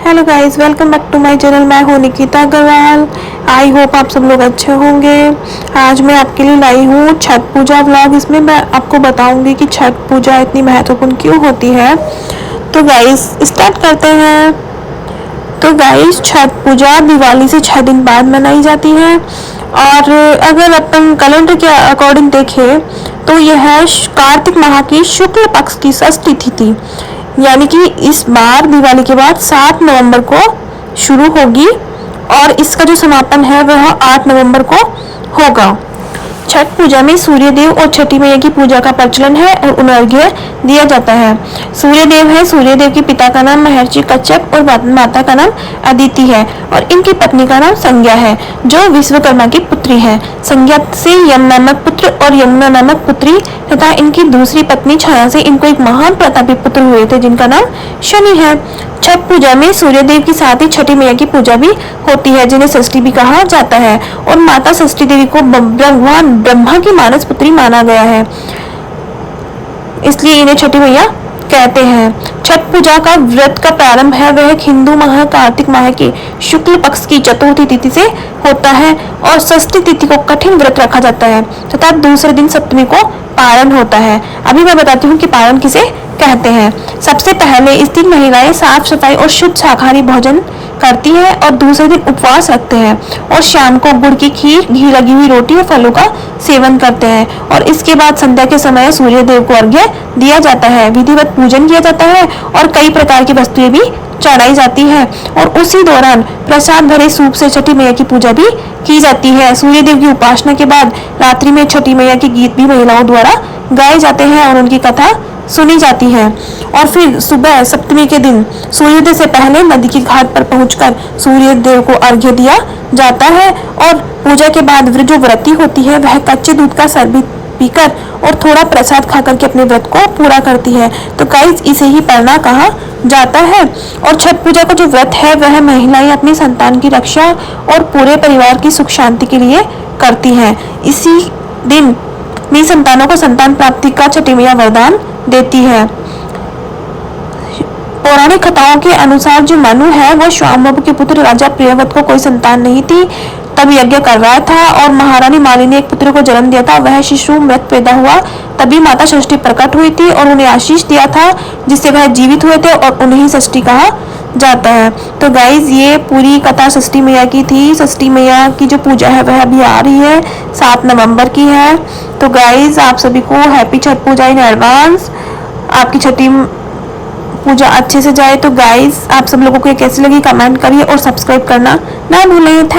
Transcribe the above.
Hello guys, welcome back to my channel. मैं हूँ Nikita Agarwal. I hope आप सब लोग अच्छे होंगे। आज मैं आपके लिए लाई हूँ छठ पूजा व्लॉग। इसमें मैं आपको बताऊंगी कि छठ पूजा इतनी महत्वपूर्ण क्यों होती है। तो गाइस स्टार्ट करते हैं। तो गाइस छठ पूजा दिवाली से 6 दिन बाद मनाई जाती है और अगर अपन कैलेंडर के अकॉर्डिंग देखें तो यह है कार्तिक माह की शुक्ल पक्ष की षष्ठी तिथि, यानी कि इस बार दिवाली के बाद 7 नवंबर को शुरू होगी और इसका जो समापन है वह 8 नवंबर को होगा। छठ पूजा में सूर्य देव और छठी मैया की पूजा का प्रचलन है और उन्हें अर्घ्य दिया जाता है। सूर्य देव है, सूर्य देव के पिता का नाम महर्षि कच्छप और माता का नाम अदिति है और इनकी पत्नी का नाम संज्ञा है जो विश्वकर्मा की पुत्री है। संज्ञा से यम नामक पुत्र और यमुना नामक पुत्री तथा इनकी दूसरी पत्नी छाया से इनको एक महान प्रतापी पुत्र हुए थे जिनका नाम शनि है। छठ पूजा में सूर्य देव के साथ ही छठी मैया की पूजा भी होती है जिन्हें षष्ठी भी कहा जाता है और माता षष्ठी देवी को भगवान ब्रह्मा की मानस पुत्री माना गया है, इसलिए इन्हें छठी मैया कहते हैं। छठ पूजा का व्रत का प्रारंभ है वह हिंदू माह कार्तिक माह के शुक्ल पक्ष की चतुर्थी तिथि से होता है और षष्ठी तिथि को कठिन व्रत रखा जाता है तथा दूसरे दिन सप्तमी को पारण होता है। अभी मैं बताती हूँ कि पारण किसे कहते हैं। सबसे पहले इस दिन महिलाएं साफ सफाई और शुद्ध शाकाहारी भोजन करती है और दूसरे दिन उपवास रखते हैं और शाम को गुड़ की खीर, घी लगी हुई रोटी और फलों का सेवन करते हैं और इसके बाद संध्या के समय सूर्य देव को अर्घ्य दिया जाता है, विधिवत पूजन किया जाता है और कई प्रकार की वस्तुएं भी चढ़ाई जाती है और उसी दौरान प्रसाद भरे सूप से छठी मैया की पूजा भी की जाती है। सूर्य देव की उपासना के बाद रात्रि में छठी मैया के गीत भी महिलाओं द्वारा गाए जाते हैं और उनकी कथा सुनी जाती है और फिर सुबह सप्तमी के दिन सूर्योदय से पहले नदी के घाट पर पहुंचकर सूर्य देव को अर्घ्य दिया जाता है और पूजा के बाद जो व्रती होती है वह कच्चे दूध का शरबत पीकर और थोड़ा प्रसाद खाकर के अपने व्रत को पूरा करती है। तो गाइस इसे ही परना कहा जाता है। और छठ पूजा का जो व्रत है वह महिलाएं अपनी संतान की रक्षा और पूरे परिवार की सुख शांति के लिए करती हैं। इसी दिन निसंतानों को संतान प्राप्ति का छठी मैया वरदान देती है। पौराणिक कथाओं के अनुसार जो मनु है वह श्वामवृत के पुत्र राजा प्रियव्रत को कोई संतान नहीं थी, तब यज्ञ कर रहा था और महारानी माली ने एक पुत्र को जन्म दिया था। वह शिशु मृत पैदा हुआ, तभी माता षष्ठी प्रकट हुई थी और उन्हें आशीष दिया था जिससे वह जीवित हुए थे और उन्हें ही षष्ठी कहा जाता है। तो गाइज ये पूरी कथा षष्ठी मैया की थी। षष्ठी मैया की जो पूजा है वह अभी आ रही है, 7 नवंबर की है। तो गाइज आप सभी को happy Chhath Puja in advance. आपकी छठी पूजा अच्छे से जाए। तो गाइज आप सब लोगों को ये कैसी लगी कमेंट करिए और सब्सक्राइब करना ना भूलें। थैंक